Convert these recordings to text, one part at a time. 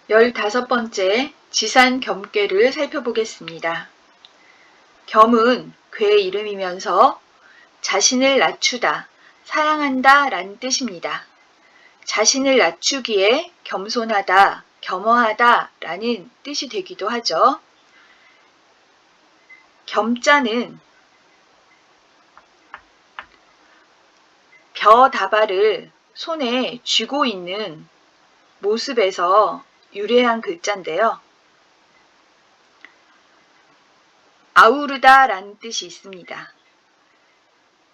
15번째 지산겸괴를 살펴보겠습니다. 겸은 괴 이름이면서 자신을 낮추다, 사양한다 라는 뜻입니다. 자신을 낮추기에 겸손하다, 겸허하다 라는 뜻이 되기도 하죠. 겸자는 벼다발을 손에 쥐고 있는 모습에서 유래한 글자인데요. 아우르다 라는 뜻이 있습니다.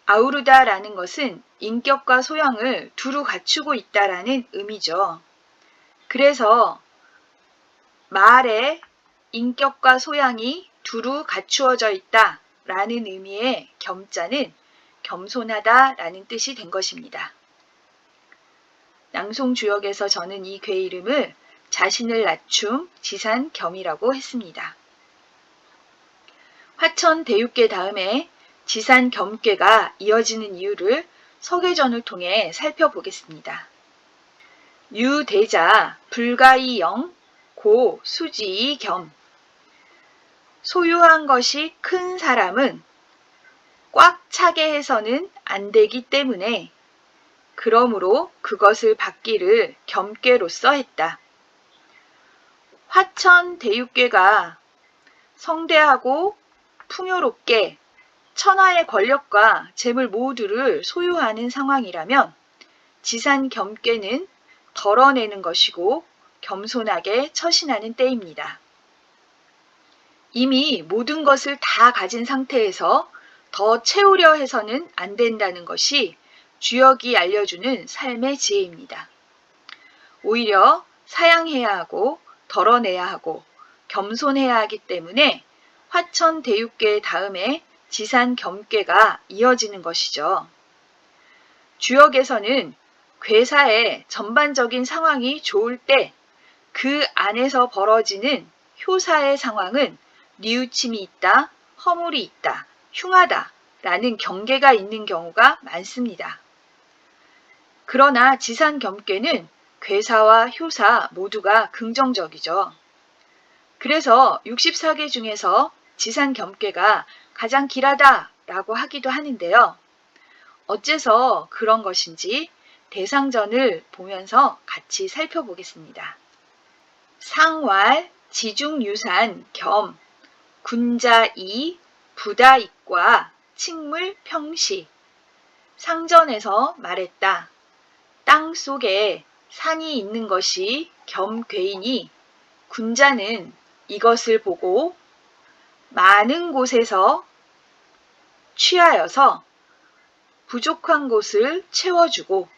아우르다 라는 것은 인격과 소양을 두루 갖추고 있다라는 의미죠. 그래서 말에 인격과 소양이 두루 갖추어져 있다 라는 의미의 겸자는 겸손하다 라는 뜻이 된 것입니다. 낭송주역에서 저는 이 괴 이름을 자신을 낮춤 지산겸이라고 했습니다. 화천대육괴 다음에 지산겸괴가 이어지는 이유를 서계전을 통해 살펴보겠습니다. 유대자 불가이영 고 수지이 겸. 소유한 것이 큰 사람은 꽉 차게 해서는 안 되기 때문에 그러므로 그것을 받기를 겸괴로써 했다. 화천대육괴가 성대하고 풍요롭게 천하의 권력과 재물 모두를 소유하는 상황이라면 지산겸괴는 덜어내는 것이고 겸손하게 처신하는 때입니다. 이미 모든 것을 다 가진 상태에서 더 채우려 해서는 안 된다는 것이 주역이 알려주는 삶의 지혜입니다. 오히려 사양해야 하고 덜어내야 하고 겸손해야 하기 때문에 화천대육괴 다음에 지산겸괴가 이어지는 것이죠. 주역에서는 괴사의 전반적인 상황이 좋을 때 그 안에서 벌어지는 효사의 상황은 뉘우침이 있다, 허물이 있다, 흉하다 라는 경계가 있는 경우가 많습니다. 그러나 지산겸괴는 괴사와 효사 모두가 긍정적이죠. 그래서 64개 중에서 지산겸괴가 가장 길하다 라고 하기도 하는데요. 어째서 그런 것인지 대상전을 보면서 같이 살펴보겠습니다. 상왈, 지중유산, 겸, 군자이, 부다익과 칙물 평시. 상전에서 말했다. 땅 속에 산이 있는 것이 겸괴이니 군자는 이것을 보고 많은 곳에서 취하여서 부족한 곳을 채워주고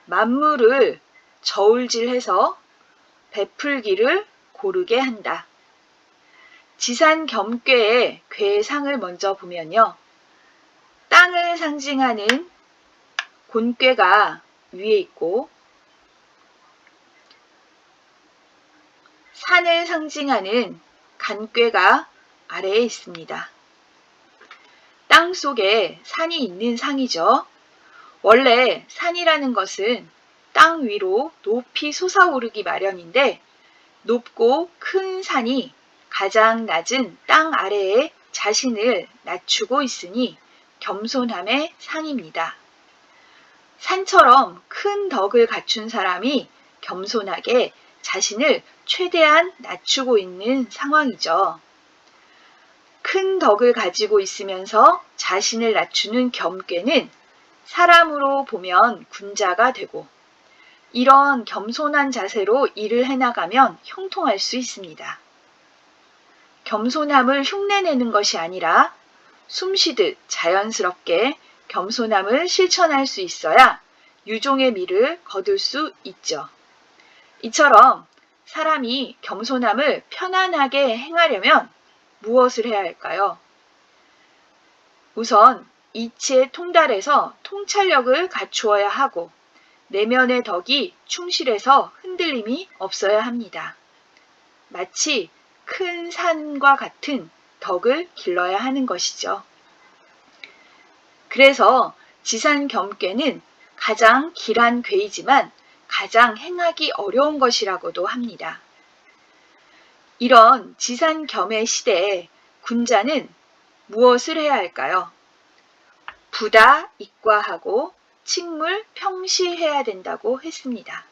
만물을 저울질해서 베풀기를 고르게 한다. 지산겸괴의 괴상을 먼저 보면요. 땅을 상징하는 곤괴가 위에 있고 산을 상징하는 간괴가 아래에 있습니다. 땅 속에 산이 있는 상이죠. 원래 산이라는 것은 땅 위로 높이 솟아오르기 마련인데 높고 큰 산이 가장 낮은 땅 아래에 자신을 낮추고 있으니 겸손함의 상입니다. 산처럼 큰 덕을 갖춘 사람이 겸손하게 자신을 최대한 낮추고 있는 상황이죠. 큰 덕을 가지고 있으면서 자신을 낮추는 겸괴는 사람으로 보면 군자가 되고 이런 겸손한 자세로 일을 해나가면 형통할 수 있습니다. 겸손함을 흉내내는 것이 아니라 숨쉬듯 자연스럽게 겸손함을 실천할 수 있어야 유종의 미를 거둘 수 있죠. 이처럼 사람이 겸손함을 편안하게 행하려면 무엇을 해야 할까요? 우선 이치에 통달해서 통찰력을 갖추어야 하고 내면의 덕이 충실해서 흔들림이 없어야 합니다. 마치 큰 산과 같은 덕을 길러야 하는 것이죠. 그래서 지산겸괴는 가장 길한 괴이지만 가장 행하기 어려운 것이라고도 합니다. 이런 지산겸의 시대에 군자는 무엇을 해야 할까요? 부다 익과하고 칙물 평시해야 된다고 했습니다.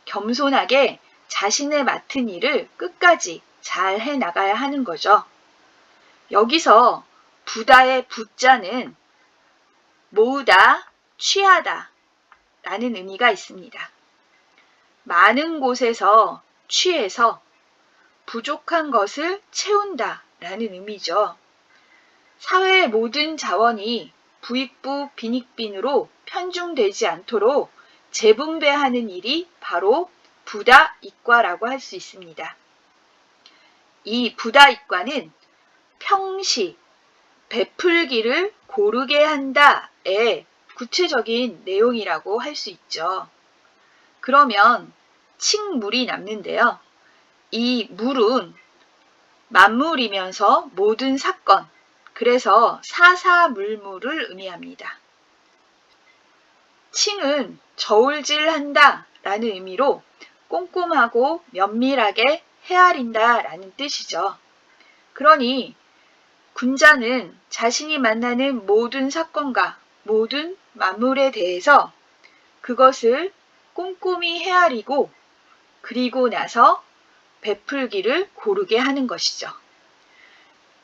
겸손하게 자신의 맡은 일을 끝까지 잘 해나가야 하는 거죠. 여기서 부다의 부자는 모으다, 취하다 라는 의미가 있습니다. 많은 곳에서 취해서 부족한 것을 채운다 라는 의미죠. 사회의 모든 자원이 부익부 빈익빈으로 편중되지 않도록 재분배하는 일이 바로 부다익과라고 할 수 있습니다. 이 부다익과는 평시, 베풀기를 고르게 한다의 구체적인 내용이라고 할 수 있죠. 그러면 칙물이 남는데요. 이 물은 만물이면서 모든 사건, 그래서 사사물물을 의미합니다. 칭은 저울질한다 라는 의미로 꼼꼼하고 면밀하게 헤아린다 라는 뜻이죠. 그러니 군자는 자신이 만나는 모든 사건과 모든 만물에 대해서 그것을 꼼꼼히 헤아리고 그리고 나서 베풀기를 고르게 하는 것이죠.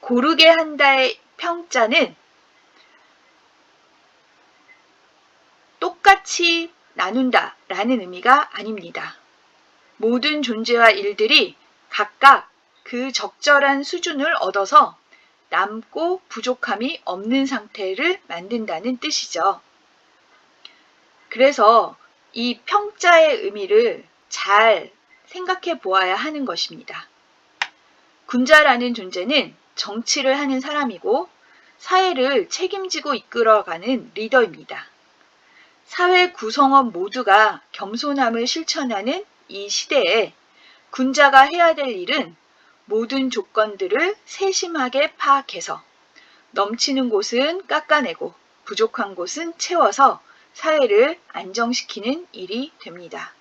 고르게 한다의 평자는 똑같이 나눈다 라는 의미가 아닙니다. 모든 존재와 일들이 각각 그 적절한 수준을 얻어서 남고 부족함이 없는 상태를 만든다는 뜻이죠. 그래서 이 평자의 의미를 잘 생각해 보아야 하는 것입니다. 군자라는 존재는 정치를 하는 사람이고 사회를 책임지고 이끌어가는 리더입니다. 사회 구성원 모두가 겸손함을 실천하는 이 시대에 군자가 해야 될 일은 모든 조건들을 세심하게 파악해서 넘치는 곳은 깎아내고 부족한 곳은 채워서 사회를 안정시키는 일이 됩니다.